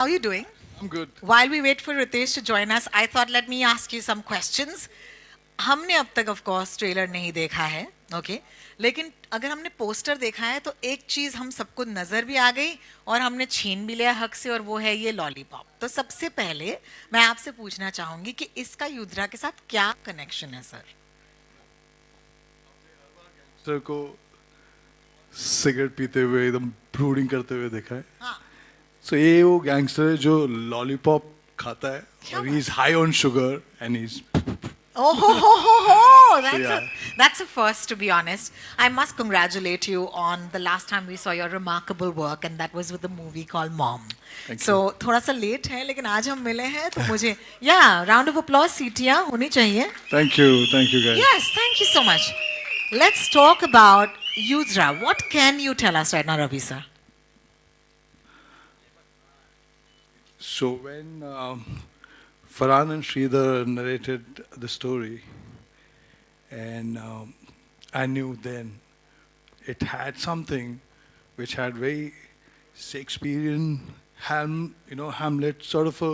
How are you doing? I'm good. While we wait for Ritesh to join us, I thought let me ask you some questions. हमने अब तक of course trailer नहीं देखा है, okay लेकिन अगर हमने पोस्टर देखा है तो एक चीज हम सबको नजर भी आ गई और हमने छीन भी लिया हक से और वो है ये लॉलीपॉप। तो सबसे पहले मैं आपसे पूछना चाहूंगी कि इसका युद्रा के साथ क्या कनेक्शन है सर? सर को सिगरेट पीते हुए एकदम ब्रूडिंग करते हुए देखा है. हाँ, सो ये वो गैंगस्टर है जो लॉलीपॉप खाता है क्या और ही बात is high on sugar and he is. Oh, ho, ho, ho, ho. Yeah. That's a first, to be honest. I must congratulate you on the last time we saw your remarkable work, and that was with the movie called Mom. Thank So you. थोड़ा सा late है, लेकिन आज हम मिले हैं तो मुझे yeah, round of applause सीटियाँ होनी चाहिए. Thank you. Thank you guys. Yes, thank you so much. Let's talk about Yudra. What can you tell us right now, Ravi sir? So when Farhan and Sridhar narrated the story, and I knew then it had something which had very Shakespearean Hamlet sort of a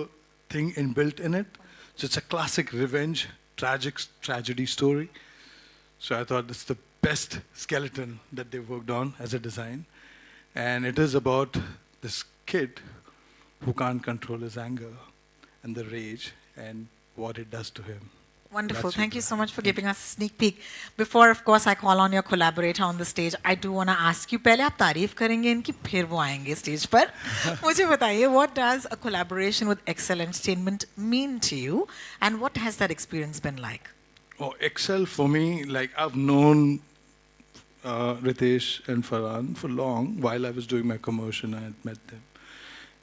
thing inbuilt in it. So it's a classic revenge, tragic tragedy story. So I thought it's the best skeleton that they worked on as a design. And it is about this kid who can't control his anger and the rage and what it does to him. Wonderful. That's Thank you Yudra. so much for giving us a sneak peek. Before, of course, I call on your collaborator on the stage, I do want to ask you, पहले आप तारीफ करेंगे इनकी फिर वो आएंगे stage पर. मुझे बताइए, what does a collaboration with Excel Entertainment mean to you, and what has that experience been like? Oh, Excel for me, like I've known Ritesh and Farhan for long. While I was doing my commotion, I had met them.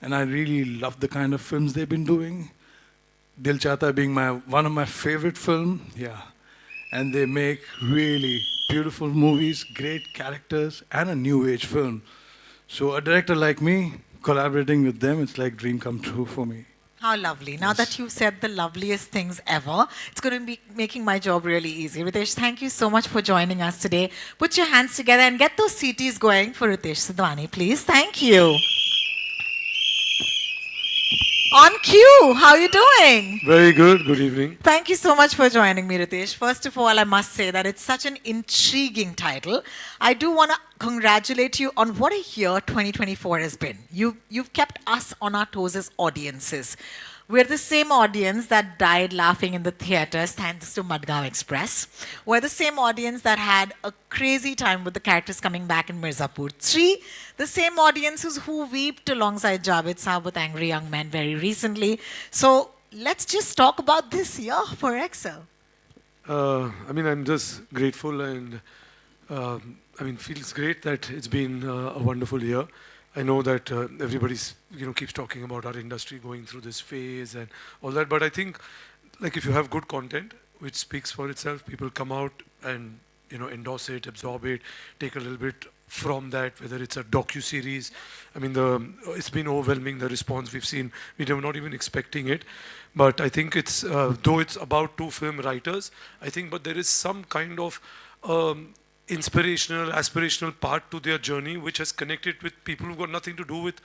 And I really love the kind of films they've been doing. Dil Chahta being one of my favorite film, yeah. And they make really beautiful movies, great characters, and a new age film. So a director like me, collaborating with them, it's like dream come true for me. How lovely. Now that you've said the loveliest things ever, it's going to be making my job really easy. Ritesh, thank you so much for joining us today. Put your hands together and get those CTs going for Ritesh Sidhwani, please. Thank you. On cue, how are you doing? Very good. Good evening. Thank you so much for joining me, Ritesh. First of all, I must say that it's such an intriguing title. I do want to congratulate you on what a year 2024 has been. You've kept us on our toes as audiences. We're the same audience that died laughing in the theaters thanks to Madgaon Express. We're the same audience that had a crazy time with the characters coming back in Mirzapur 3. The same audiences who wept alongside Javed Saab with Angry Young Men very recently. So let's just talk about this year for Excel. I'm just grateful and feels great that it's been a wonderful year. I know that everybody's keeps talking about our industry going through this phase and all that, but I think like if you have good content which speaks for itself, people come out and endorse it, absorb it, take a little bit from that. Whether it's a docu series, it's been overwhelming the response we've seen. We were not even expecting it, but I think it's though it's about two film writers, I think, but there is some kind of inspirational, aspirational part to their journey, which has connected with people who've got nothing to do with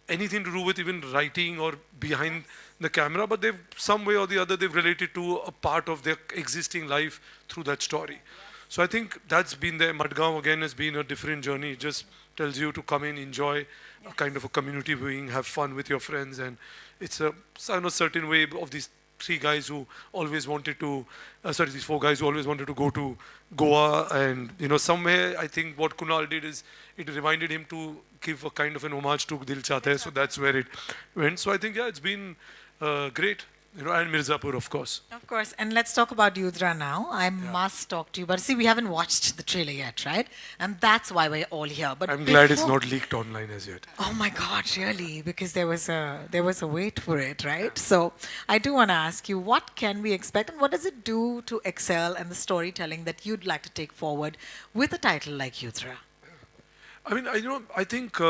anything to do with even writing or behind the camera, but they've some way or the other they've related to a part of their existing life through that story. So I think that's been there. Madgaon again has been a different journey. It just tells you to come in, enjoy a kind of a community viewing, have fun with your friends, and it's a certain way of these three guys who always wanted to, these four guys who always wanted to go to Goa, and somewhere I think what Kunal did is it reminded him to give a kind of an homage to Dil Chahta Hai, so that's where it went. So I think it's been great, and Mirzapur of course. Of course, and let's talk about Yudra now. I must talk to you, but see, we haven't watched the trailer yet, right? And that's why we're all here. But I'm glad it's before- not leaked online as yet. Oh my God, really? Because there was a wait for it, right? So I do want to ask you, what can we expect, and what does it do to Excel and the storytelling that you'd like to take forward with a title like Yudra? I think we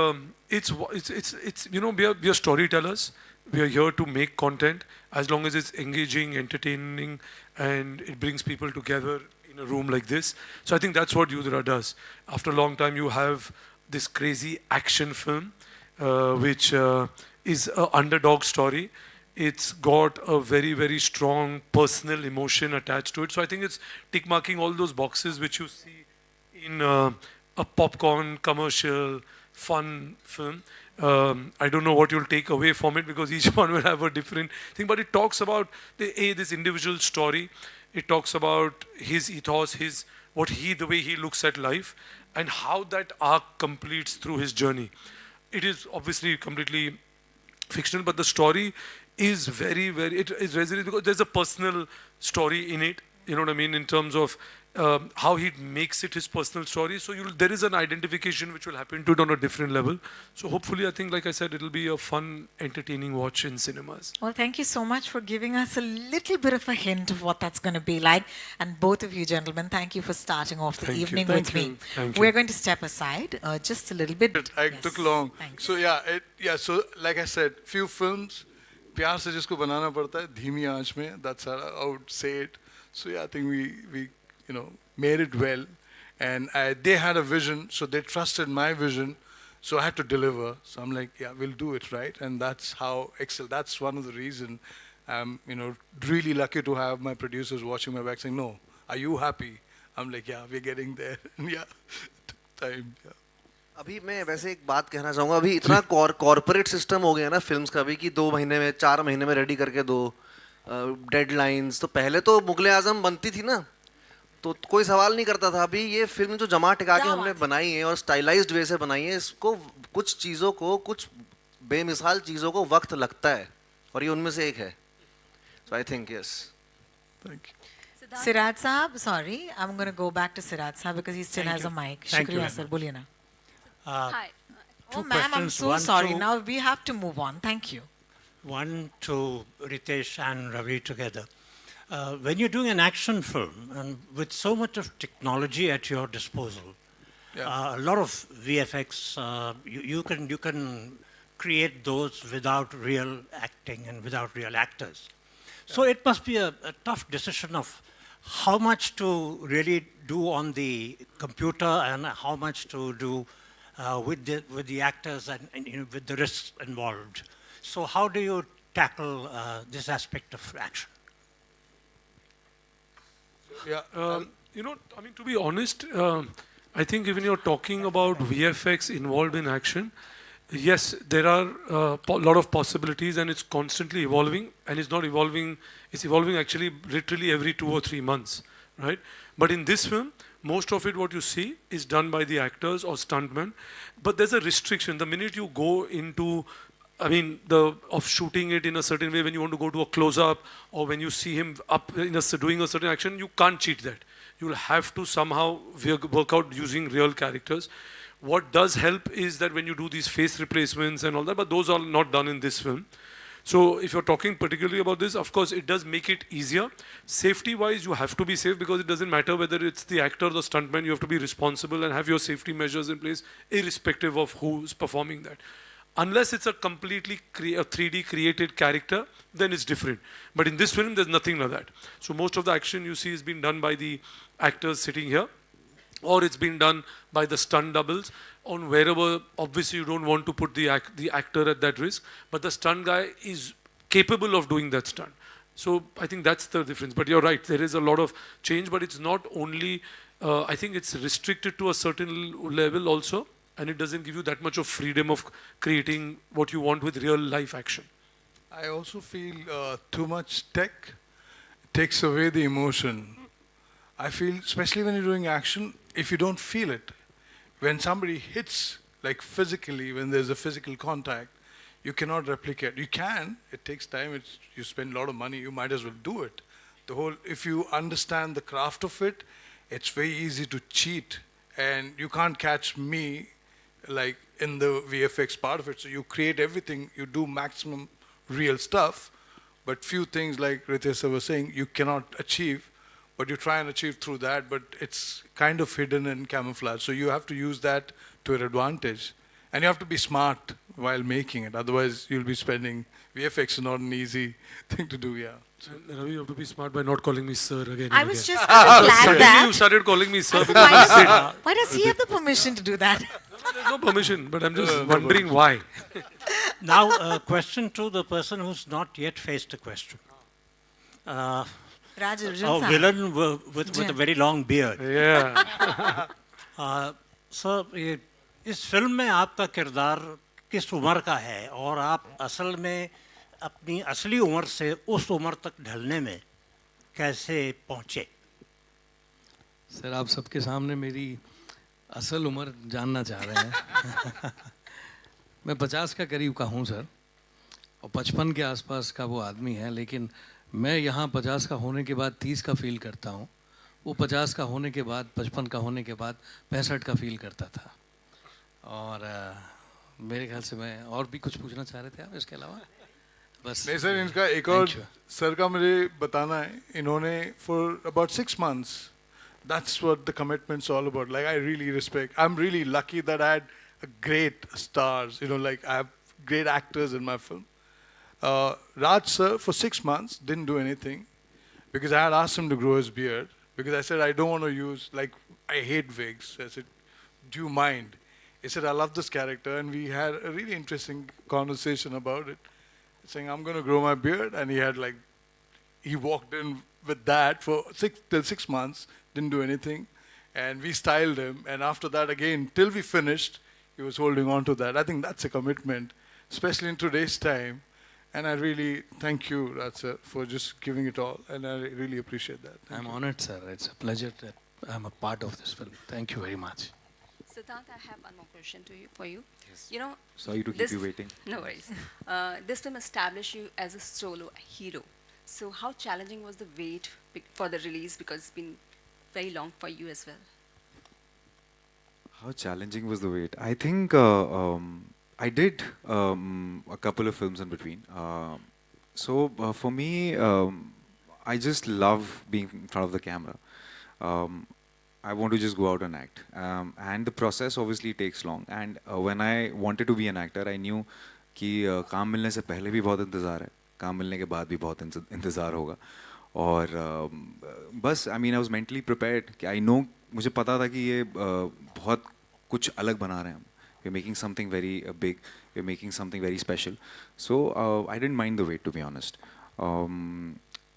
are storytellers. We are here to make content as long as it's engaging, entertaining, and it brings people together in a room like this. So I think that's what Yudra does. After a long time, you have this crazy action film, which is an underdog story. It's got a very, very strong personal emotion attached to it. So I think it's tick marking all those boxes which you see in a popcorn commercial fun film. I don't know what you'll take away from it because each one will have a different thing. But it talks about this individual story. It talks about his ethos, the way he looks at life, and how that arc completes through his journey. It is obviously completely fictional, but the story is very, very, it resonates because there's a personal story in it, you know what I mean, in terms of how he makes it his personal story. So there is an identification which will happen to it on a different level. So hopefully, I think, like I said, it'll be a fun, entertaining watch in cinemas. Well, thank you so much for giving us a little bit of a hint of what that's going to be like. And both of you gentlemen, thank you for starting off the Thank you. evening Thank with you. me. Thank We're you. going to step aside just a little bit. I Yes. took long. Thanks. So yeah, so like I said, few films, प्यार से जिसको बनाना पड़ता है धीमी आंच में. That's how I would say it. So yeah, I think we made it well, and they had a vision, so they trusted my vision. So I had to deliver. So I'm like, yeah, we'll do it, right? And that's how Excel. That's one of the reason I'm really lucky to have my producers watching my back saying, no, are you happy? I'm like, yeah, we're getting there. Yeah, time. Yeah. अभी मैं वैसे एक बात कहना चाहूँगा, अभी इतना corporate system हो गया ना फिल्म्स का भी कि 2 महीने में 4 महीने में रेडी करके दो डेडलाइंस. तो पहले तो मुगले आजम बनती थी ना, तो कोई सवाल नहीं करता था. अभी ये फिल्म जो जमा टिका के हमने बनाई है और स्टाइलाइज्ड वे से बनाई है, इसको कुछ चीज़ों को, कुछ बेमिसाल चीज़ों को वक्त लगता है और ये उनमें से एक है. So I think yes. Thank you. Siraj Saab, sorry, I'm going to go back to Siraj Saab because he still Thank has you. a mic. Thank you Shukriya, very sir. much. Boliye na. Hi. Oh, Two ma'am, I'm questions. so One sorry. to- Now we have to move on. Thank you. One to Ritesh and Ravi together. When you're doing an action film and with so much of technology at your disposal, Yeah. a lot of VFX, you can create those without real acting and without real actors. So it must be a tough decision of how much to really do on the computer and how much to do with the actors and with the risks involved. So how do you tackle this aspect of action? Yeah. I mean, to be honest, I think even you're talking about VFX involved in action, yes, there are a lot of possibilities and it's constantly evolving, and it's not evolving, it's evolving actually literally every 2 or 3 months, right? But in this film, most of it, what you see, is done by the actors or stuntmen, but there's a restriction. The minute you go into of shooting it in a certain way, when you want to go to a close-up or when you see him doing a certain action, you can't cheat that. You'll have to somehow work out using real characters. What does help is that when you do these face replacements and all that, but those are not done in this film. So if you're talking particularly about this, of course, it does make it easier. Safety-wise, you have to be safe because it doesn't matter whether it's the actor or the stuntman. You have to be responsible and have your safety measures in place, irrespective of who's performing that. Unless it's a completely 3D created character, then it's different. But in this film, there's nothing like that. So most of the action you see is being done by the actors sitting here, or it's been done by the stunt doubles on wherever. Obviously, you don't want to put the actor at that risk, but the stunt guy is capable of doing that stunt. So I think that's the difference. But you're right, there is a lot of change, but it's not only, I think it's restricted to a certain level also, and it doesn't give you that much of freedom of creating what you want with real life action. I also feel too much tech takes away the emotion. I feel, especially when you're doing action, if you don't feel it, when somebody hits, like physically, when there's a physical contact, you cannot replicate. You can, it takes time, you spend a lot of money, you might as well do it. If you understand the craft of it, it's very easy to cheat, and you can't catch me like in the VFX part of it. So you create everything, you do maximum real stuff, but few things like Ritesh sir was saying, you cannot achieve, but you try and achieve through that, but it's kind of hidden and camouflage. So you have to use that to your advantage. And you have to be smart while making it. Otherwise, you'll be spending VFX is not an easy thing to do. Yeah. And Ravi, you have to be smart by not calling me sir again and I was again. just going to flag Suddenly that. you started calling me sir I said, because why does he have the permission to do that? there's no permission, but I'm just wondering why. Now, a question to the person who's not yet faced a question. Raj Arjun A sir. villain with a very long beard. Yeah. Sir ये इस film में आपका किरदार किस उम्र का है और आप असल में अपनी असली उम्र से उस उम्र तक ढलने में कैसे पहुँचे? सर आप सबके सामने मेरी असल उम्र जानना चाह रहे हैं मैं 50 का करीब का हूँ सर और 55 के आसपास का वो आदमी है, लेकिन मैं यहाँ 50 का होने के बाद 30 का फील करता हूँ, वो 50 का होने के बाद 55 का होने के बाद 65 का फील करता था। और मेरे ख्याल से मैं और भी कुछ पूछना चाह रहे थे आप इसके अलावा? बस नहीं सर, इनका एक और Thank you. सर का मुझे बताना है, इन्होंने for about 6 months, that's what the commitment's all about. Like I really respect. I'm really lucky that I had a great stars. You know, like I have great actors in my film. Raj sir for 6 months didn't do anything because I had asked him to grow his beard because I said I don't want to use, like, I hate wigs. I said, do you mind? He said, I love this character, and we had a really interesting conversation about it, saying I'm going to grow my beard, and he walked in with that for 6 months, didn't do anything, and we styled him, and after that again till we finished, he was holding on to that. I think that's a commitment, especially in today's time. And I really thank you, Raj sir, for just giving it all, and I really appreciate that. Thank I'm you. honored sir, it's a pleasure that I'm a part of this film. Thank you very much. Siddhant, I have one more question for you. Yes. You know, Sorry to keep you waiting. No worries. This film established you as a solo hero. So how challenging was the wait for the release, because it's been very long for you as well? How challenging was the wait? I think I did a couple of films in between. For me, I just love being in front of the camera. I want to just go out and act. And the process obviously takes long. And when I wanted to be an actor, I knew कि काम मिलने से पहले भी बहुत इंतज़ार है, काम मिलने के बाद भी बहुत इंतज़ार होगा. और बस I mean I was mentally prepared कि I know, मुझे पता था कि ये बहुत कुछ अलग बना रहे हैं हम. We're making something very big. We're making something very special. So I didn't mind the wait, to be honest.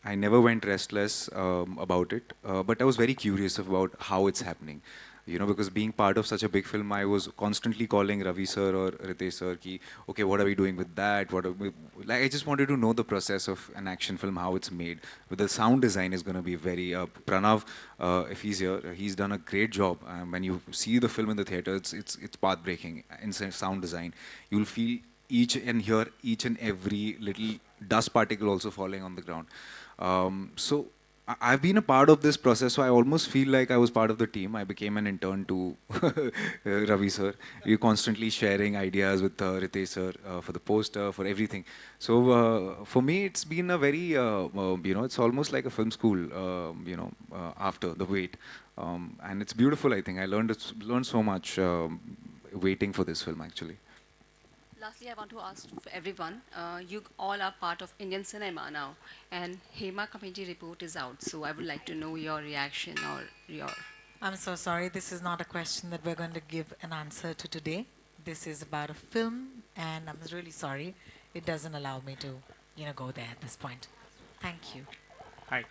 I never went restless about it, but I was very curious about how it's happening. You know, because being part of such a big film, I was constantly calling Ravi sir or Ritesh sir ki, okay, what are we doing with that? Like, I just wanted to know the process of an action film, how it's made. But the sound design is going to be very, Pranav, if he's here, he's done a great job. When you see the film in the theater, it's path-breaking in sound design. You'll feel each and every little dust particle also falling on the ground. So I've been a part of this process, so I almost feel like I was part of the team. I became an intern to Ravi sir. We're constantly sharing ideas with Ritesh sir for the poster, for everything. So for me, it's been a very, it's almost like a film school, after the wait. And it's beautiful, I think. I learned so much waiting for this film, actually. Lastly, I want to ask for everyone, you all are part of Indian cinema now, and Hema Committee report is out, so I would like to know your reaction or your... I'm so sorry. This is not a question that we're going to give an answer to today. This is about a film, and I'm really sorry. It doesn't allow me to, go there at this point. Thank you. Hi.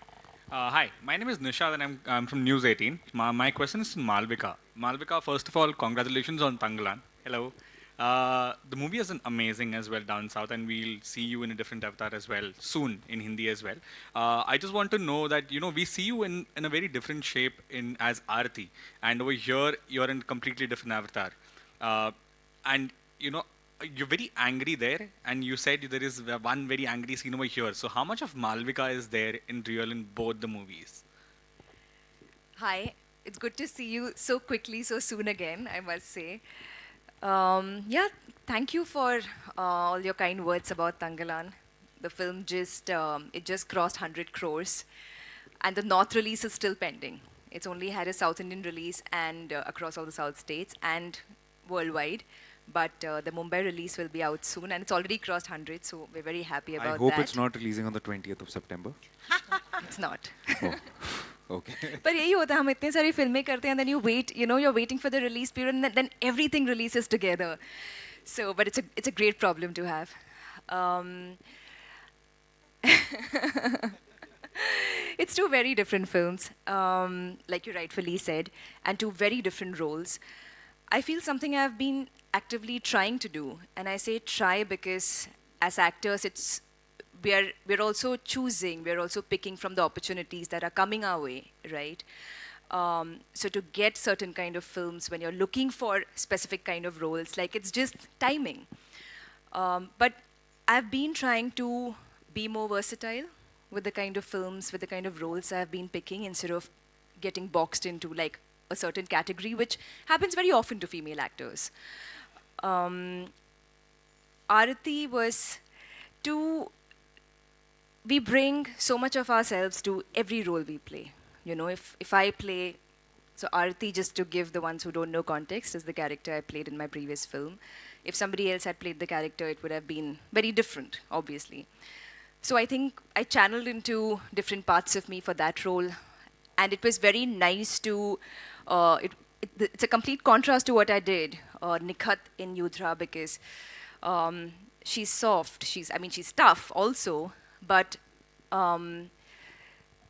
Hi, my name is Nishad and I'm from News 18. My question is to Malvika. Malvika, first of all, congratulations on Tangalan. Hello. The movie is amazing as well down south, and we'll see you in a different avatar as well soon in Hindi as well. I just want to know that we see you in a very different shape as Aarti, and over here you're in a completely different avatar, and you're very angry there, and you said there is one very angry scene over here. So how much of Malvika is there in real in both the movies? Hi, it's good to see you so quickly, so soon again, I must say. Thank you for all your kind words about Tangalan. The film just crossed 100 crores, and the North release is still pending. It's only had a South Indian release and across all the South states and worldwide. But the Mumbai release will be out soon, and it's already crossed 100, so we're very happy about I hope that. it's not releasing on the 20th of September. It's not. Oh, okay. पर यही होता है, हम इतने सारी फिल्में करते हैं, and then you wait, you're waiting for the release period, and then everything releases together. So, but it's a great problem to have. It's two very different films, like you rightfully said, and two very different roles. I feel something I've been actively trying to do, and I say try because as actors, we're also choosing, we're also picking from the opportunities that are coming our way, right? So to get certain kind of films, when you're looking for specific kind of roles, like it's just timing. But I've been trying to be more versatile with the kind of films, with the kind of roles I've been picking, instead of getting boxed into like a certain category, which happens very often to female actors. Arati was we bring so much of ourselves to every role we play. If I play, so Arati, just to give the ones who don't know context, is the character I played in my previous film. If somebody else had played the character, it would have been very different, obviously. So I think I channeled into different parts of me for that role, and it was very nice to, it's a complete contrast to what I did, Nikhat in Yudra, because she's soft, she's tough also, but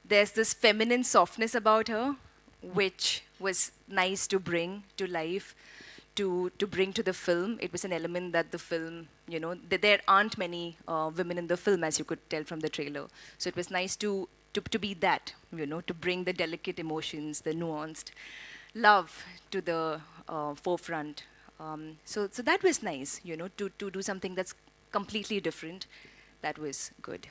there's this feminine softness about her, which was nice to bring to life, to bring to the film. It was an element that the film, there aren't many women in the film, as you could tell from the trailer. So it was nice to be that, to bring the delicate emotions, the nuanced love to the forefront. So that was nice, to do something that's completely different. That was good.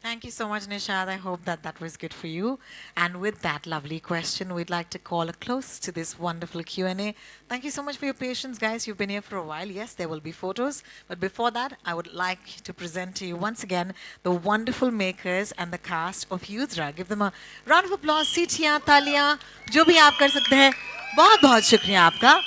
Thank you so much, Nishad. I hope that was good for you. And with that lovely question, we'd like to call a close to this wonderful Q&A. Thank you so much for your patience, guys. You've been here for a while. Yes, there will be photos. But before that, I would like to present to you once again the wonderful makers and the cast of Yudra. Give them a round of applause. Seetiyan, taliyan, jo bhi aap kar sakte hain. बहुत बहुत शुक्रिया आपका.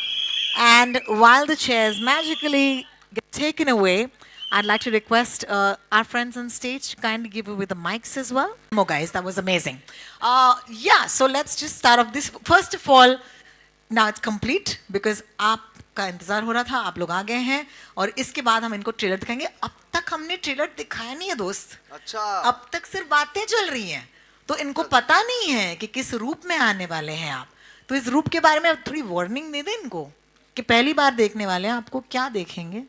And while the chairs magically get taken away, I'd like to request our friends on stage to kindly give away the mics as well. More guys, that was amazing. Yeah, so let's just start off this. First of all, now it's complete because आपका इंतजार हो रहा था, आप लोग आ गए हैं और इसके बाद हम इनको ट्रेलर दिखाएंगे. अब तक हमने ट्रेलर दिखाया नहीं है दोस्त. अच्छा. अब तक सिर्फ बातें चल रही हैं, तो इनको पता नहीं है कि किस रूप में आने वाले हैं आप. तो इस रूप के बारे में थोड़ी वार्निंग दे दें इनको कि पहली बार देखने वाले हैं, आपको क्या देखेंगे.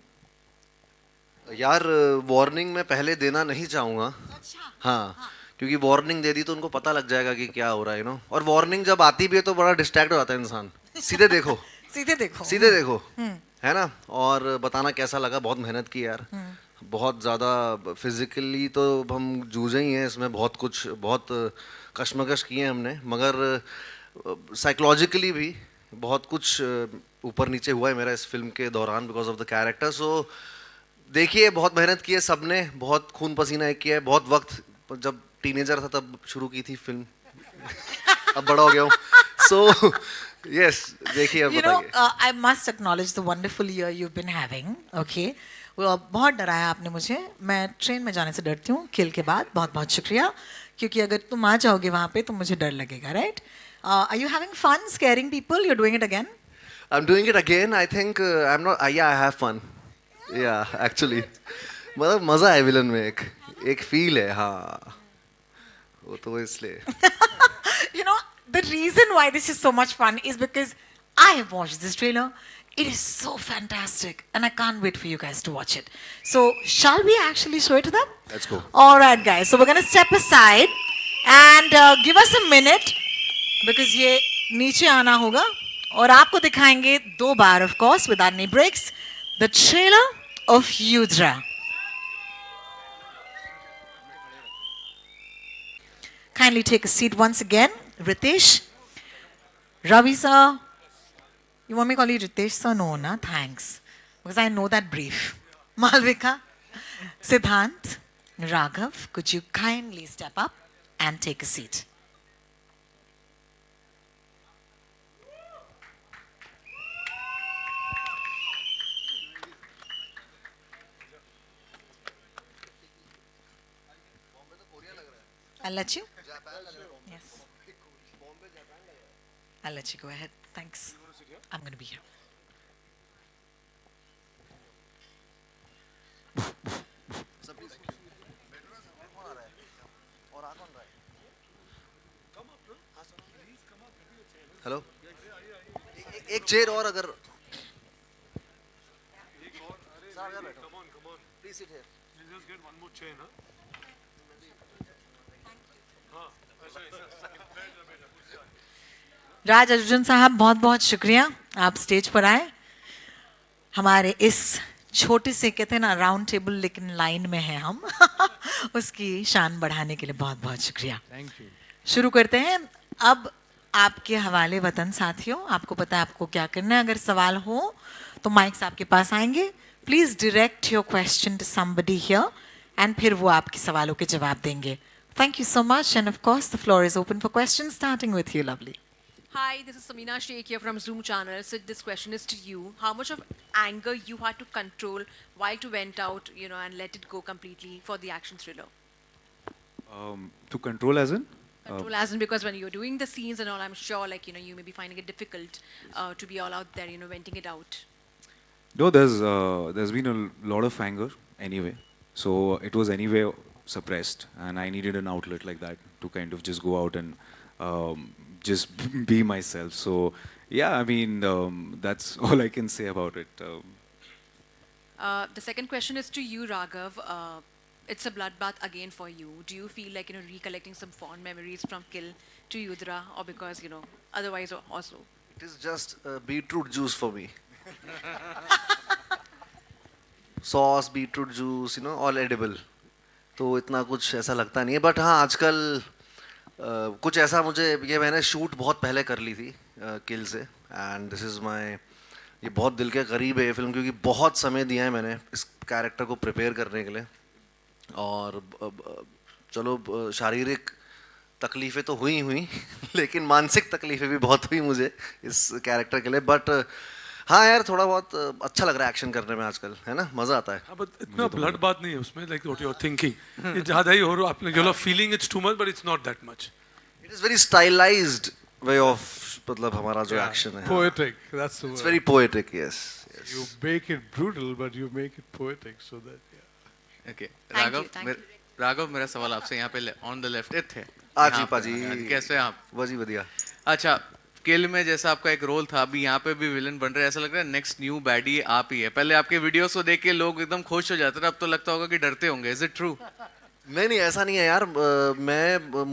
यार वार्निंग मैं पहले देना नहीं चाहूँगा. अच्छा. हाँ, क्योंकि वार्निंग दे दी तो उनको पता लग जाएगा कि क्या हो रहा है, और वार्निंग जब आती भी है तो बड़ा डिस्ट्रैक्ट हो जाता है इंसान. सीधे देखो. सीधे देखो. सीधे देखो, है ना. और बताना कैसा लगा. बहुत मेहनत की यार, बहुत ज़्यादा फिजिकली तो हम जूझे ही हैं इसमें. बहुत कश्मकश किए हैं हमने, मगर साइकोलॉजिकली भी बहुत कुछ ऊपर नीचे हुआ है मेरा इस फिल्म के दौरान बिकॉज ऑफ द कैरेक्टर. सो देखिए, बहुत मेहनत की है सबने, बहुत खून पसीना एक किया है. बहुत वक्त, जब टीनेजर था तब शुरू की थी फिल्म. अब बड़ा हो गया हूँ. सो यस, देखिए अब बताइए. I must acknowledge the wonderful year you've been having. Okay, बहुत डराया आपने मुझे. मैं ट्रेन में जाने से डरती हूँ किल के बाद. बहुत बहुत शुक्रिया, क्योंकि अगर तुम आ जाओगे वहाँ पे तो मुझे डर लगेगा, right? Are you having fun scaring people? You're doing it again? I'm doing it again. I think I'm not. Yeah, I have fun. Yeah, actually. मतलब मजा है विलन में. एक फील है. हाँ, वो तो इसलिए. The reason why this is so much fun is because I have watched this trailer. It is so fantastic, and I can't wait for you guys to watch it. So, shall we actually show it to them? Let's go. All right, guys. So we're gonna step aside and give us a minute because ये नीचे आना होगा और आपको दिखाएंगे 2 बार, of course, without any breaks, the trailer of Yudra. Kindly take a seat once again. Ritesh, Ravi sir, you want me to call you Ritesh sir? No, na? Thanks. Because I know that brief. Malvika, Siddhant, Raghav, could you kindly step up and take a seat? I'll let you. Yes. I'll let you go ahead. Thanks. I'm going to be here. Hello एक chair और अगर please sit here राज अर्जुन साहब बहुत बहुत शुक्रिया आप stage पर आए हमारे इस छोटे से कहते हैं ना राउंड टेबल लेकिन लाइन में है हम उसकी शान बढ़ाने के लिए बहुत बहुत शुक्रिया थैंक यू शुरू करते हैं अब आपके हवाले वतन साथियों आपको पता है आपको क्या करना है अगर सवाल हो तो माइक्स आपके पास आएंगे please direct your question to somebody here and फिर वो आपके सवालों के जवाब देंगे thank you so much and of course the floor is open for questions starting with you lovely Hi, this is Samina Sheikh here from Zoom channel. So this question is to you. How much of anger you had to control while to went out, and let it go completely for the action thriller? To control as in? Control as in because when you're doing the scenes and all, I'm sure you may be finding it difficult to be all out there, venting it out. No, there's been a lot of anger anyway. So it was anyway suppressed, and I needed an outlet like that to kind of just go out and just be myself. So yeah, I mean that's all I can say about it. The second question is to you, Raghav. It's a bloodbath again for you. Do you feel like recollecting some fond memories from Kill to Yudra, or because otherwise also? It is just beetroot juice for me. Sauce, beetroot juice, all edible. तो इतना कुछ ऐसा लगता नहीं है but हाँ आजकल कुछ ऐसा मुझे ये मैंने शूट बहुत पहले कर ली थी किल से एंड दिस इज़ माय ये बहुत दिल के करीब है ये फिल्म क्योंकि बहुत समय दिया है मैंने इस कैरेक्टर को प्रिपेयर करने के लिए और चलो शारीरिक तकलीफ़ें तो हुई लेकिन मानसिक तकलीफ़ें भी बहुत हुई मुझे इस कैरेक्टर के लिए बट हाँ यार थोड़ा बहुत अच्छा लग रहा है एक्शन करने में आजकल है ना मज़ा आता है बट इतना ब्लड बात नहीं है उसमें like what you are thinking ये ज़्यादा ही हो रहा आपने जो feeling it's too much but it's not that much it is very stylised way of मतलब हमारा जो एक्शन है Poetic, that's the it's word. Very poetic yes You make it brutal, but you make it poetic, so that yeah. Okay. Thank you. Raghav मेरा सवाल आपसे यहाँ पे on the left थे आजी यहाँ पे। पाजी कैसे हैं आप वजी बढ़िया अच्छा किल में जैसा आपका एक रोल था अभी यहाँ पे भी विलन बन रहे हैं ऐसा लग रहा है नेक्स्ट न्यू बैडी आप ही है पहले आपके वीडियोस को देख के लोग एकदम खुश हो जाते थे अब तो लगता होगा कि डरते होंगे इज इट ट्रू नहीं ऐसा नहीं है यार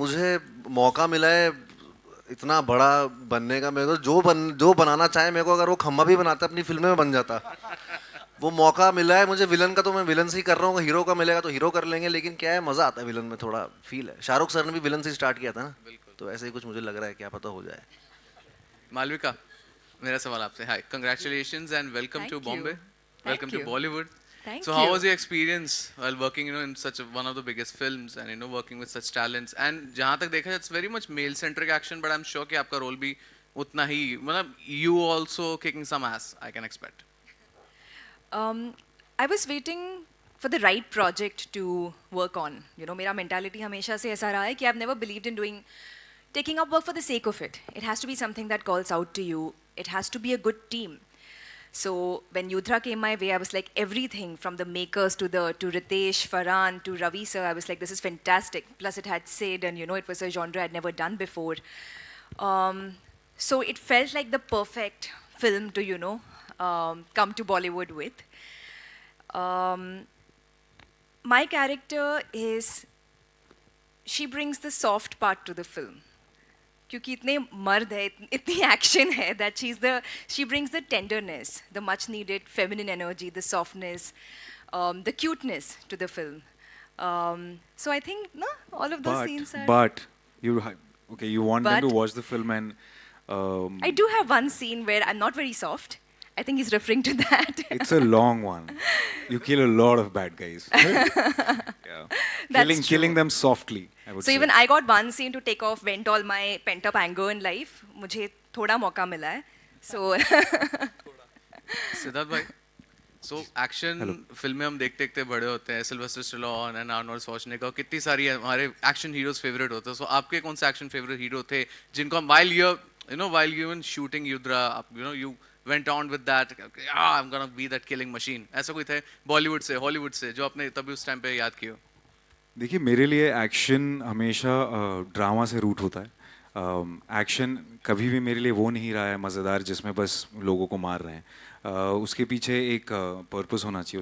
मुझे मौका मिला है इतना बड़ा बनने का मेरे को जो बनाना चाहे मेरे को अगर वो खम्बा भी बनाता अपनी फिल्म में बन जाता वो मौका मिला है मुझे विलन का तो मैं विलन से ही कर रहा हूँ हीरो का मिलेगा तो हीरो कर लेंगे लेकिन क्या है मज़ा आता है विलन में थोड़ा फील है शाहरुख सर ने भी विलन से स्टार्ट किया था ना तो ऐसे ही कुछ मुझे लग रहा है क्या पता हो जाए मालविका मेरा सवाल आपसे hi congratulations and welcome Thank to you. Bombay Thank welcome to you. Bollywood Thank So how you. was your experience while working, in such one of the biggest films and working with such talents? And जहाँ तक देखा जाए, it's very much male-centric action, but I'm sure कि आपका role भी उतना ही मतलब you also kicking some ass, I can expect. I was waiting for the right project to work on. मेरा mentality हमेशा से ऐसा रहा है कि I've never believed in taking up work for the sake of it. It has to be something that calls out to you. It has to be a good team. So when Yudra came my way, I was like everything from the makers to Ritesh, Farhan to Ravi sir. I was like, this is fantastic. Plus it had Sid, and it was a genre I'd never done before. So it felt like the perfect film to come to Bollywood with. My character she brings the soft part to the film. क्योंकि इतने मर्द है इतनी action है that she brings the tenderness, the much needed feminine energy, the softness, the cuteness to the film. So I think all of those scenes are. But you want them to But- watch the film and I do have one scene where I'm not very soft. I think he's referring to that. it's a long one. You kill a lot of bad guys. Yeah. That's Killing true. them softly, I would So say. even I got one scene to take off, vent all my pent up anger in life. मुझे थोड़ा मौका मिला है. So Siddharth भाई so action फिल्में हम देखते देखते बड़े होते हैं, Sylvester Stallone and Arnold Schwarzenegger, कितनी सारी हमारे एक्शन हीरोज फेवरेट होते हैं. सो आपके कौन से एक्शन फेवरेट हीरो थे जिनको हम while you were shooting Yudra, you went on with that, I'm gonna be that killing machine, ऐसा कोई थे बॉलीवुड से हॉलीवुड से जो आपने तभी उस टाइम पे याद किया? देखिए मेरे लिए एक्शन हमेशा ड्रामा से रूट होता है. एक्शन कभी भी मेरे लिए वो नहीं रहा है मज़ेदार जिसमें बस लोगों को मार रहे हैं. उसके पीछे एक पर्पस होना चाहिए,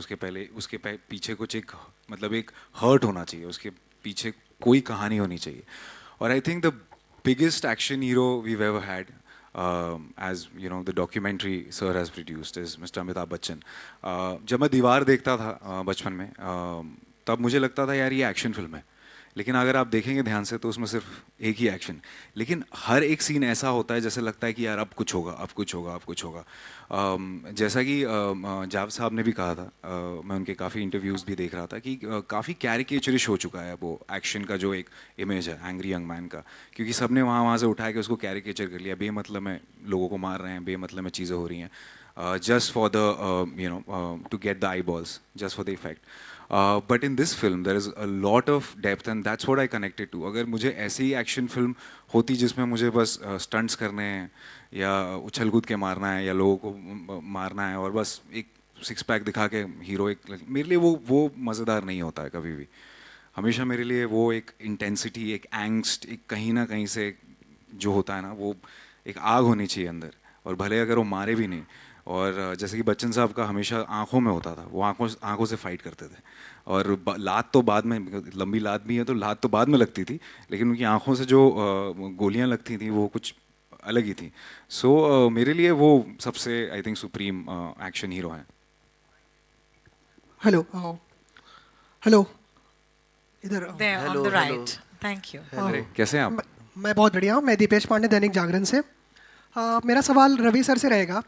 उसके पीछे कुछ एक मतलब एक हर्ट होना चाहिए, उसके पीछे कोई कहानी होनी चाहिए. और I think the biggest action hero we've ever had, as you know, the documentary sir has produced, is Mr. Amitabh Bachchan. जब मैं दीवार देखता था बचपन में, तब मुझे लगता था यार ये एक्शन फिल्म है, लेकिन अगर आप देखेंगे ध्यान से तो उसमें सिर्फ एक ही एक्शन, लेकिन हर एक सीन ऐसा होता है जैसे लगता है कि यार अब कुछ होगा, अब कुछ होगा, अब कुछ होगा. जैसा कि जाव साहब ने भी कहा था, मैं उनके काफ़ी इंटरव्यूज़ भी देख रहा था कि काफ़ी कैरिकेचरिश हो चुका है वो एक्शन का जो एक इमेज है एंग्री यंग मैन का, क्योंकि सबने वहाँ से उठा के उसको कैरिकेचर कर लिया. बेमतलब में लोगों को मार रहे हैं, बेमतलब में चीज़ें हो रही हैं, just for the to get the eyeballs, just for the effect. But in this film there is a lot of depth and that's what I connected to. अगर मुझे ऐसी एक्शन फिल्म होती जिसमें मुझे बस स्टंट्स करने हैं या उछल कूद के मारना है या लोगों को मारना है और बस एक सिक्स पैक दिखा के हीरो, एक मेरे लिए वो मज़ेदार नहीं होता है कभी भी. हमेशा मेरे लिए वो एक इंटेंसिटी, एक एंगस्ट, एक कहीं ना कहीं से जो होता है ना, वो एक आग होनी चाहिए अंदर, और भले अगर वो मारे भी नहीं. और जैसे कि बच्चन साहब का हमेशा आंखों में होता था, वो आंखों से फाइट करते थे. और लात तो बाद में, लंबी लात भी है तो लात तो बाद में लगती थी, लेकिन उनकी आंखों से जो गोलियां लगती थी वो कुछ अलग ही थी. सो मेरे लिए वो सबसे I think supreme action hero हैं. हेलो हेलो, इधर There on Hello, the hello. right. Thank you. कैसे हैं आप? मैं बहुत बढ़िया हूँ. मैं दीपेश पांडे, दैनिक जागरण से. मेरा सवाल रवि सर से रहेगा.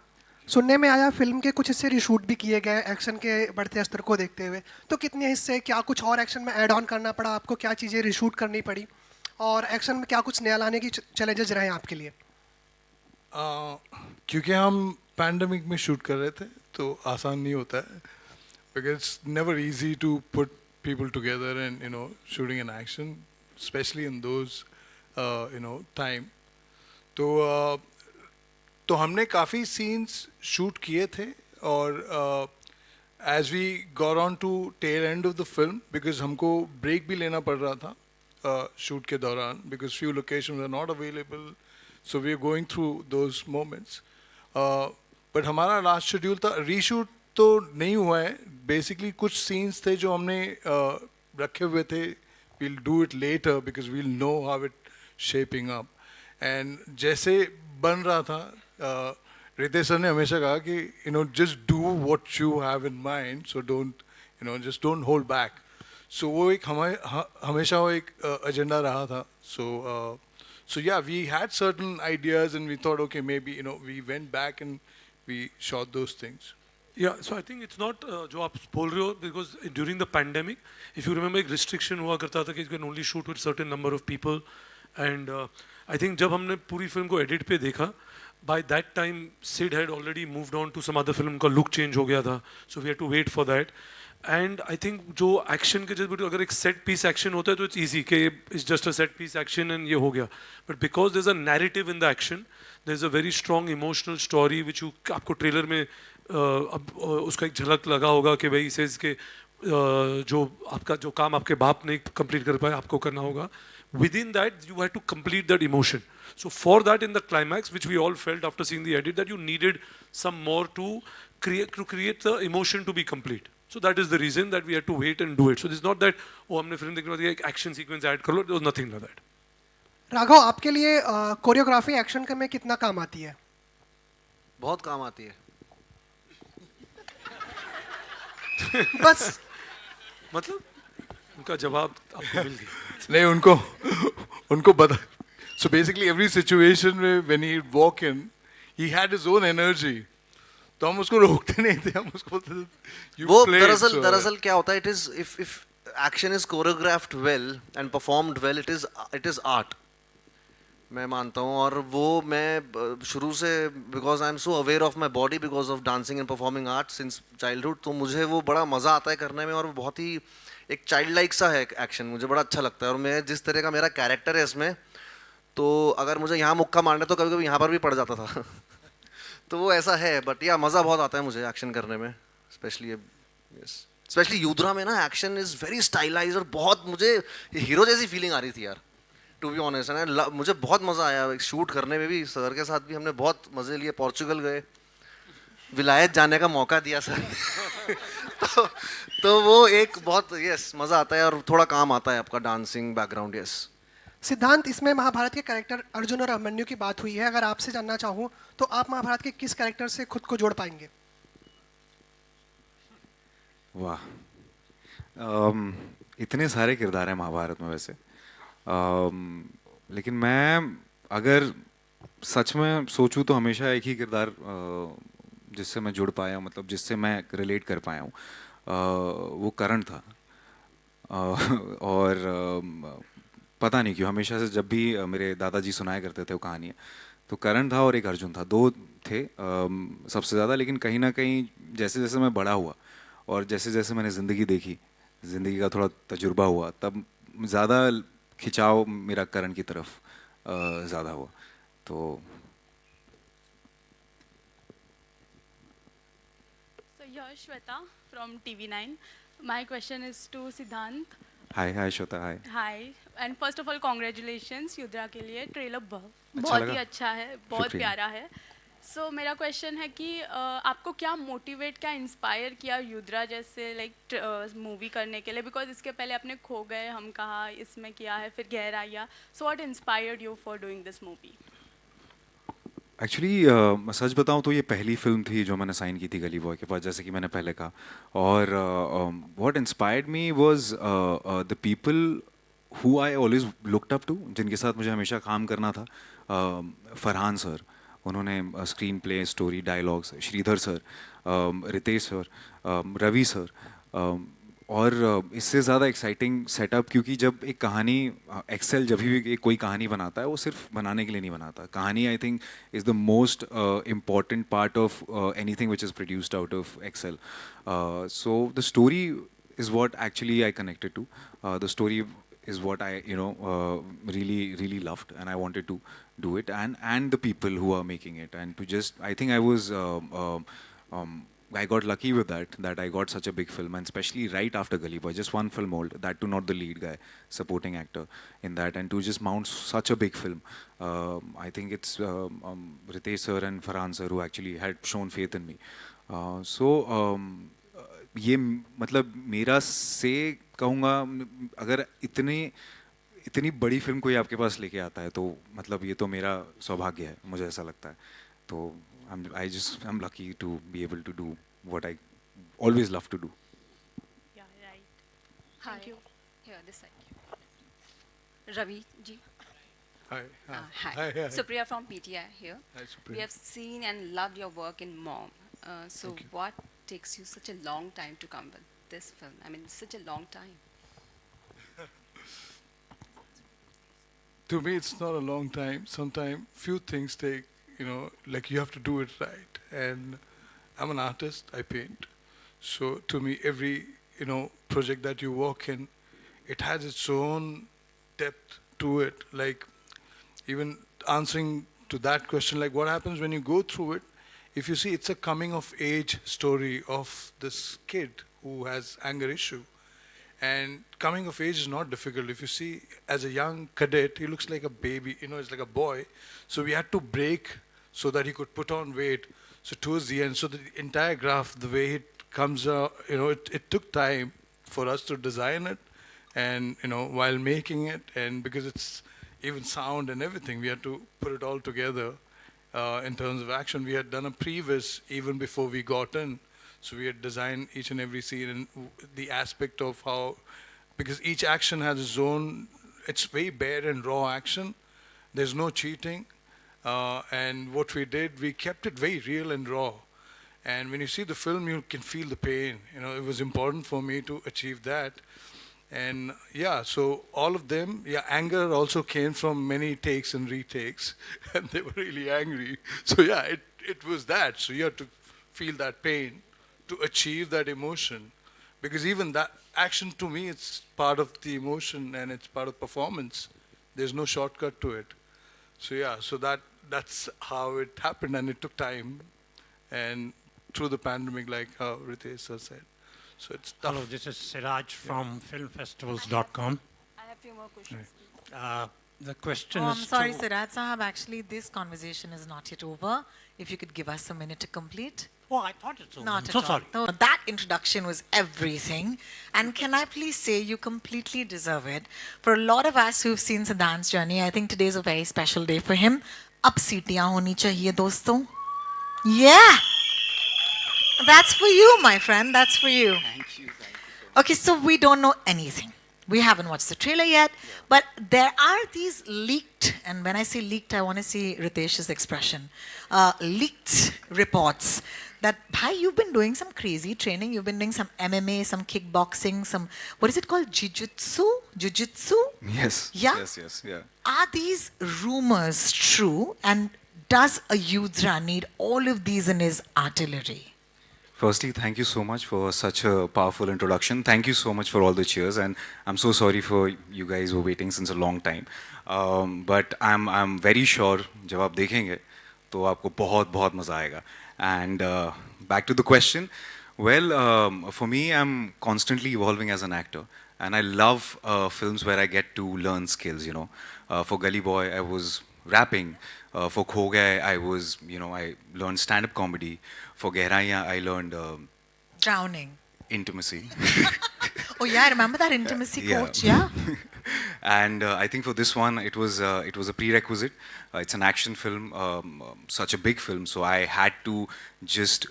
सुनने में आया फिल्म के कुछ हिस्से रिशूट भी किए गए एक्शन के बढ़ते स्तर को देखते हुए, तो कितने हिस्से, क्या कुछ और एक्शन में ऐड ऑन करना पड़ा आपको, क्या चीज़ें रिशूट करनी पड़ी, और एक्शन में क्या कुछ नया लाने की चैलेंजेस रहे आपके लिए? क्योंकि हम पैंडमिक में शूट कर रहे थे तो आसान नहीं होता है, because it's never easy to put people together and shooting an action, especially in those time. तो हमने काफ़ी scenes shoot किए थे, और as we got on to tail end of the film, because हमको break भी लेना पड़ रहा था shoot के दौरान, because few locations were not available, so we were going through those moments. But हमारा last schedule था, reshoot तो नहीं हुआ है. बेसिकली कुछ सीन्स थे जो हमने रखे हुए थे, we'll do it later because we'll know how it shaping up. And जैसे बन रहा था, रितेश सर ने हमेशा कहा कि just do what you have in mind, so just don't hold back. So वो एक हमेशा वो एक एजेंडा रहा था. So yeah, we had certain ideas and we thought, okay, maybe we went back and we shot those things. Yeah, so I think it's not जो आप बोल रहे हो, because during the pandemic, if you remember, एक restriction हुआ करता था कि you can only shoot with certain number of people, and I think जब हमने पूरी फिल्म को edit पे देखा, by that time Sid had already moved on to some other film, उनका look change हो गया था, so we had to wait for that. And I think जो action के जब अगर एक set piece action होता है तो it's easy कि it's just a set piece action and ये हो गया, but because there's a narrative in the action, there's a very strong emotional story which you आपको trailer में अब उसका एक झलक लगा होगा कि भाई इसे इसके जो आपका जो काम आपके बाप ने कंप्लीट कर पाया आपको करना होगा. Within that you had to complete that emotion. So for that, in the climax, which we all felt after seeing the edit, that you needed some more to create the emotion to be complete. So that is the reason that we had to wait and do it. So it's not that हमने film देखने के बाद एक action sequence add कर लो. There was nothing like that. Raghav, आपके लिए choreography action में कितना काम आती है? बहुत काम आती है. बस मतलब उनका जवाब आपको मिल गया. नहीं, उनको बता. So basically every situation where when he'd walk in, he had his own energy. तो हम उसको रोकते नहीं थे, हम उसको बोलते थे you वो play it, so दरअसल क्या होता है, it is if action is choreographed well and performed well, it is art. मैं मानता हूँ, और वो मैं शुरू से, because I am so aware of my body because of dancing and performing art since childhood, तो मुझे वो बड़ा मज़ा आता है करने में, और वो बहुत ही एक चाइल्ड लाइक सा है एक्शन, मुझे बड़ा अच्छा लगता है। और मैं जिस तरह का मेरा कैरेक्टर है इसमें, तो अगर मुझे यहाँ मुक्का मारना है तो कभी कभी यहाँ पर भी पड़ जाता था तो वो ऐसा है, बट या मज़ा बहुत आता है मुझे एक्शन करने में, स्पेशली स्पेशली युद्रा में ना एक्शन इज़ वेरी स्टाइलाइज, और बहुत मुझे हीरो जैसी फीलिंग आ रही थी यार, टू बी ऑनेस्ट। एंड मुझे बहुत मज़ा आया शूट करने में भी, सर के साथ भी हमने बहुत मज़े लिए, पोर्चुगल गए, विलायत जाने का मौका दिया सर तो वो एक बहुत यस मज़ा आता है, और थोड़ा काम आता है आपका डांसिंग बैकग्राउंड। यस सिद्धांत, इसमें महाभारत के कैरेक्टर अर्जुन और अभिमन्यु की बात हुई है, अगर आपसे जानना चाहूँ तो आप महाभारत के किस कैरेक्टर से खुद को जोड़ पाएंगे? वाह, इतने सारे किरदार हैं महाभारत में वैसे, लेकिन मैं अगर सच में सोचूं तो हमेशा एक ही किरदार जिससे मैं जुड़ पाया हूं, मतलब जिससे मैं रिलेट कर पाया हूँ, वो करण था। और पता नहीं क्यों हमेशा से जब भी मेरे दादाजी सुनाया करते थे वो कहानियाँ, तो करण था और एक अर्जुन था, दो थे सबसे ज़्यादा। लेकिन कहीं ना कहीं जैसे जैसे मैं बड़ा हुआ और जैसे जैसे मैंने ज़िंदगी देखी, ज़िंदगी का थोड़ा तजुर्बा हुआ, तब ज़्यादा खिंचाव मेरा करण की तरफ ज़्यादा हुआ। तो So here Shweta from TV9. My question is to Siddhant. Hi Shweta, hi. Hi. And first of all, congratulations युद्रा के लिए, ट्रेलर अच्छा बहुत लगा? ही अच्छा है, बहुत शुक्रिया। प्यारा है। सो मेरा क्वेश्चन है कि आपको क्या मोटिवेट, क्या इंस्पायर किया युद्रा जैसे लाइक मूवी करने के लिए? बिकॉज इसके पहले आपने खो गए, हम कहा, इसमें किया है, फिर गहराइया। So what inspired you for doing this movie? Actually मैं सच बताऊं तो ये पहली फिल्म थी जो मैंने साइन की थी गली बॉय के पास, जैसे कि मैंने पहले कहा। और what inspired me was the people who I always looked up to, जिनके साथ मुझे हमेशा काम करना था। फरहान सर, उन्होंने screenplay, story, dialogues, Sridhar sir, Ritesh sir, Ravi sir, और इससे ज़्यादा एक्साइटिंग सेटअप, क्योंकि जब एक कहानी एक्सेल जब भी एक कोई कहानी बनाता है वो सिर्फ बनाने के लिए नहीं बनाता। कहानी I think is the most important part of anything which is produced out of Excel. So the story is what actually I connected to, the story is what I really loved, and I wanted to do it, and the people who are making it, and to just, I think I was I got lucky with that I got such a big film, and especially right after Gully Boy, just one film old, that too not the lead guy, supporting actor in that, and to just mount such a big film, I think it's Ritesh sir and Farhan sir who actually had shown faith in me. So ये मतलब मेरा से कहूँगा, अगर इतनी बड़ी film कोई आपके पास लेके आता है तो मतलब ये तो मेरा सौभाग्य है, मुझे ऐसा लगता है। तो I am lucky to be able to do what I always love to do. Yeah, right. Hi. Thank you. Here, this side. Ravi ji. Hi. Hi. Hi. Supriya from PTI here. Hi, Supriya. We have seen and loved your work in Mom. So Thank you. what takes you such a long time to come with this film? I mean, such a long time. To me, it's not a long time. Sometimes few things take, like you have to do it right. And I'm an artist, I paint. So to me, every, project that you work in, it has its own depth to it. Like even answering to that question, like what happens when you go through it, if you see, it's a coming of age story of this kid who has anger issue. And coming of age is not difficult. If you see, as a young cadet, he looks like a baby, it's like a boy. So we had to break so that he could put on weight. So towards the end, so the entire graph, the way it comes, it took time for us to design it. And, while making it, and because it's even sound and everything, we had to put it all together. In terms of action, we had done a previs even before we got in. So we had designed each and every scene and the aspect of how, because each action has its own, it's very bare and raw action. There's no cheating. And what we did, we kept it very real and raw. And when you see the film, you can feel the pain. It was important for me to achieve that. And yeah, so all of them, yeah, anger also came from many takes and retakes, and they were really angry. So yeah, it was that. So you had to feel that pain to achieve that emotion, because even that action to me, it's part of the emotion and it's part of performance. There's no shortcut to it. So yeah, so that's how it happened, and it took time, and through the pandemic, like how Ritesh sir said. So it's tough. Hello, this is Siraj from filmfestivals.com. I have few more questions. The question Oh, is I'm sorry, to, Siraj Sahab. Actually, this conversation is not yet over. If you could give us a minute to complete. Oh, I thought it's over. Not I'm at so all. sorry. No, that introduction was everything. And can I please say you completely deserve it. For a lot of us who've seen Siddhant's journey, I think today's a very special day for him. Ab seetiyan honi chahiye, doston. Yeah. That's for you, my friend. That's for you. Thank you. Okay, so we don't know anything. We haven't watched the trailer yet, but there are these leaked, and when I say leaked, I want to see Ritesh's expression, leaked reports that, bhai, you've been doing some crazy training. You've been doing some MMA, some kickboxing, some, what is it called? Jiu-jitsu? Jiu-jitsu? Yes. Yeah? Yes. Yeah. Are these rumors true? And does a Yudra need all of these in his artillery? Firstly, thank you so much for such a powerful introduction. Thank you so much for all the cheers, and I'm so sorry for you guys who were waiting since a long time. But I'm very sure जब आप देखेंगे तो आपको बहुत बहुत मजा आएगा. And back to the question. Well, for me, I'm constantly evolving as an actor, and I love films where I get to learn skills. You know, for Gully Boy, I was rapping. For Kho Gaye, I learned stand-up comedy. For Gehraiyan, I learned Drowning. intimacy. Oh yeah, I remember that intimacy coach, yeah? And I think for this one, it was a prerequisite. It's an action film, such a big film, so I had to just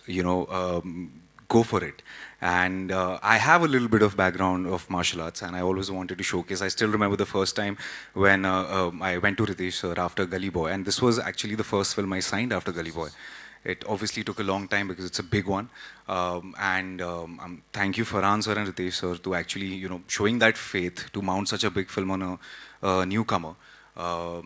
go for it. And I have a little bit of background of martial arts, and I always wanted to showcase. I still remember the first time when I went to Ritesh sir after Gully Boy, and this was actually the first film I signed after Gully Boy. It obviously took a long time because it's a big one. Thank you Farhan sir and Ritesh sir to actually, showing that faith to mount such a big film on a newcomer. I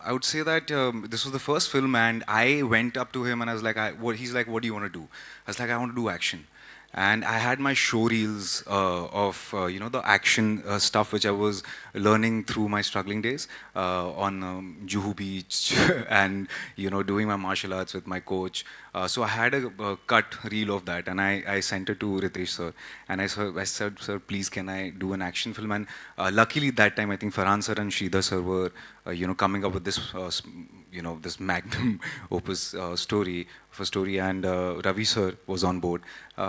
would say that this was the first film, and I went up to him and I was like, he's like, what do you want to do? I was like, I want to do action. And I had my show reels of the action stuff which I was learning through my struggling days on Juhu Beach and doing my martial arts with my coach. So I had a cut reel of that, and I sent it to Ritesh sir, and I said, sir, please can I do an action film? And luckily that time I think Farhan sir and Sridhar sir were coming up with this this magnum opus story, and Ravi sir was on board.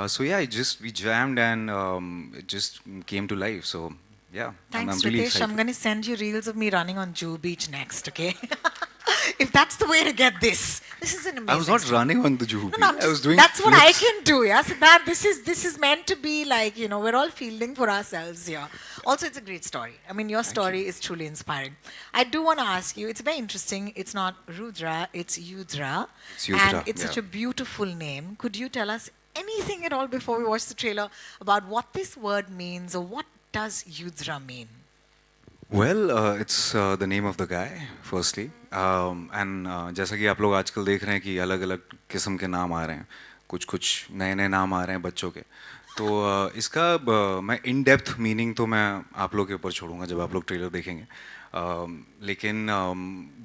So yeah, we jammed, and it just came to life. So yeah, Thanks, I'm really Ritesh. excited. I'm going to send you reels of me running on Jew Beach next, okay? If that's the way to get this. This is an amazing I was not story. running on the Juhu Beach. No, I'm I was just- doing that's what I flips. can do, yeah. So that this is meant to be like, we're all fielding for ourselves here. Also, it's a great story. I mean, your story is truly inspiring. I do want to ask you, it's very interesting. It's not Rudra, it's Yudra. It's Yudra, And it's such yeah. a beautiful name. Could you tell us anything at all before we watch the trailer about what this word means, or what does Yudra mean? Well, it's the name of the guy, firstly. And जैसा कि आप लोग आजकल देख रहे हैं कि अलग-अलग किस्म के नाम आ रहे हैं, कुछ नए-नए नाम आ रहे हैं बच्चों के. तो इसका मैं इन डेप्थ मीनिंग तो मैं आप लोग के ऊपर छोड़ूंगा जब आप लोग ट्रेलर देखेंगे. लेकिन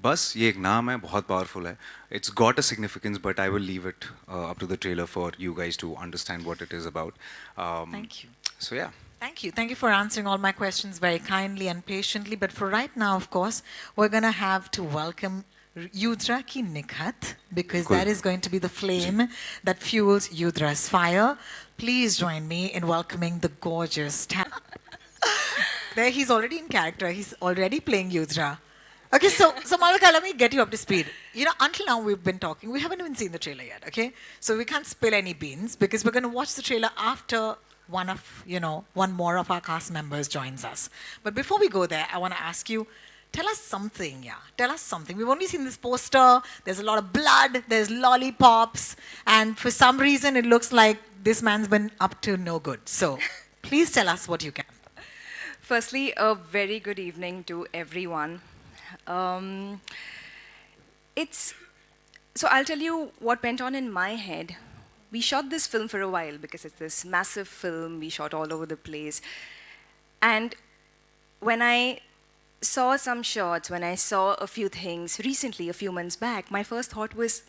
बस ये एक नाम है, बहुत पावरफुल है. It's got a significance, but I will leave it up to the trailer for you guys to understand what it is about. Thank you. So yeah. Thank you. Thank you for answering all my questions very kindly and patiently. But for right now, of course, we're going to have to welcome Yudra ki Nikhat, because Cool. that is going to be the flame that fuels Yudra's fire. Please join me in welcoming the gorgeous There, he's already in character. He's already playing Yudra. Okay, so Malvika, let me get you up to speed. Until now we've been talking. We haven't even seen the trailer yet, okay? So we can't spill any beans because we're going to watch the trailer after one more of our cast members joins us. But before we go there, I want to ask you, tell us something, yeah. Tell us something. We've only seen this poster. There's a lot of blood. There's lollipops. And for some reason, it looks like this man's been up to no good. So please tell us what you can. Firstly, a very good evening to everyone. So I'll tell you what went on in my head. We shot this film for a while because it's this massive film. We shot all over the place. And when I saw some shots, when I saw a few things recently, a few months back, my first thought was,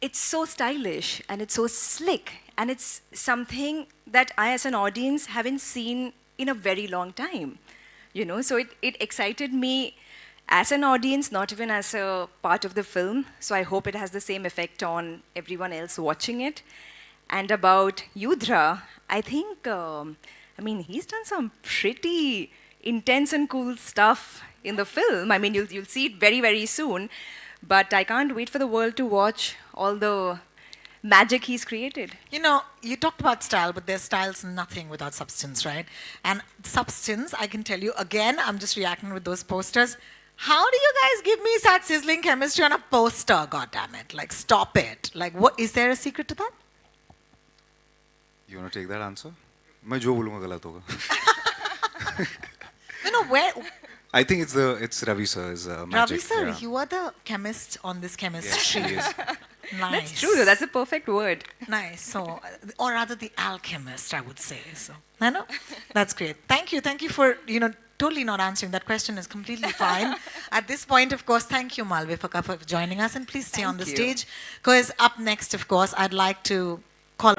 it's so stylish and it's so slick and it's something that I as an audience haven't seen in a very long time. So it excited me as an audience, not even as a part of the film. So I hope it has the same effect on everyone else watching it. And about Yudhra, I think, he's done some pretty intense and cool stuff in the film. You'll see it very, very soon. But I can't wait for the world to watch all the magic he's created. You talked about style, but there's style's nothing without substance, right? And substance, I can tell you, again, I'm just reacting with those posters. How do you guys give me such sizzling chemistry on a poster, goddammit? Like, stop it. Like, what, is there a secret to that? You want to take that answer? मैं जो बोलूँगा गलत होगा. Where? I think it's Ravi sir's magic. Ravi sir, yeah. you are the chemist on this chemistry. Yes, Nice. That's true, though. That's a perfect word. Nice. So, or rather the alchemist, I would say. So, I know. That's great. Thank you. Thank you for, totally not answering that question is completely fine. At this point, of course, thank you, Malvika, for joining us. And please stay on the stage. Because up next, of course, I'd like to call...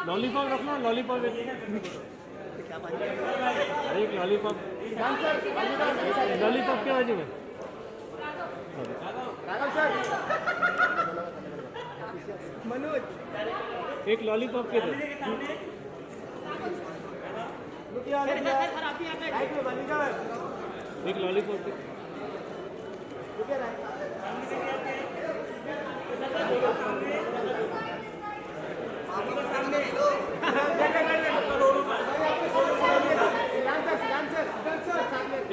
lollipop रखना lollipop एक lollipop lollipop के बाजू में मनोज एक lollipop के दो एक lollipop के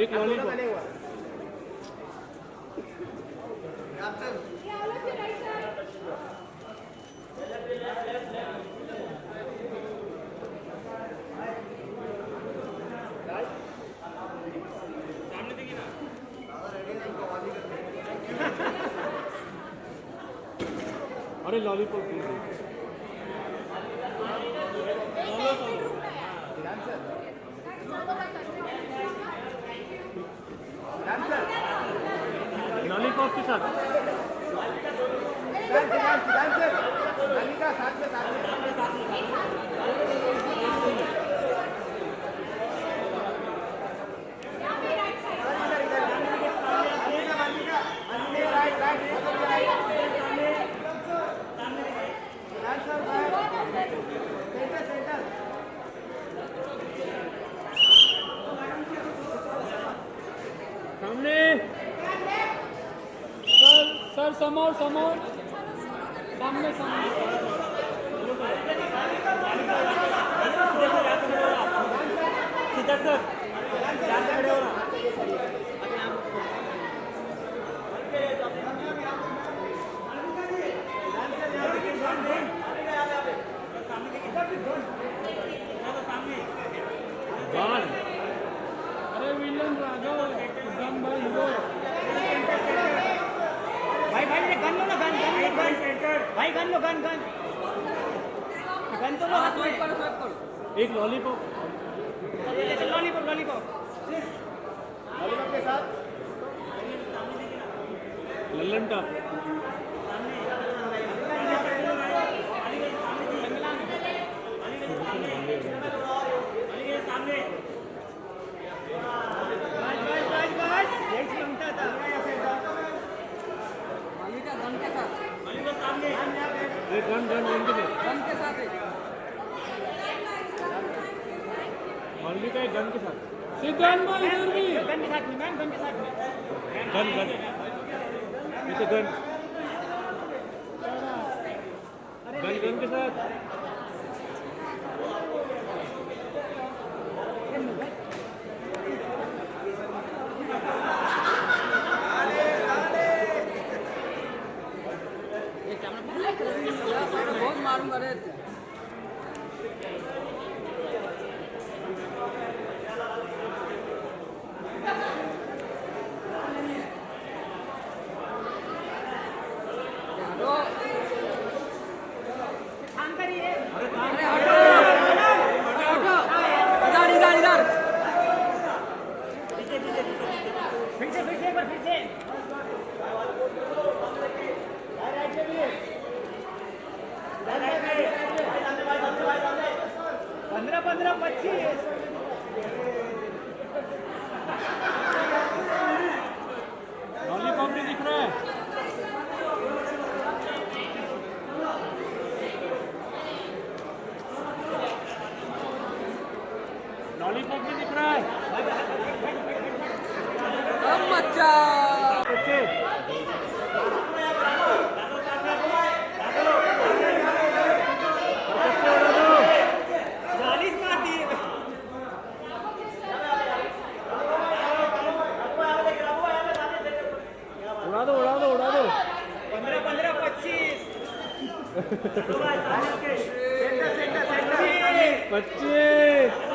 एक लॉलीपॉप अरे लॉलीपॉप लॉलीपॉप के साथ सामने सर समोर समोर सामने सामने सीधा सर खड़े हो अरे विलन राघव गन भाई हो भाई गन लो ना गन भाई गन लो गन तो लो हाथ में एक लॉलीपॉप लॉलीपॉप साइलेंट आप गन के साथ मौलवी का एक गन के साथ सिद्धांत भाई इधर भी गन के साथ में मैम गन के साथ में गन गन ये तो गन गन के साथ बहुत मारूंगा रे लॉलीपॉप नहीं दिख रहा है लॉलीपॉप नहीं दिख रहा है मच्छा उड़ा दो 15 25 25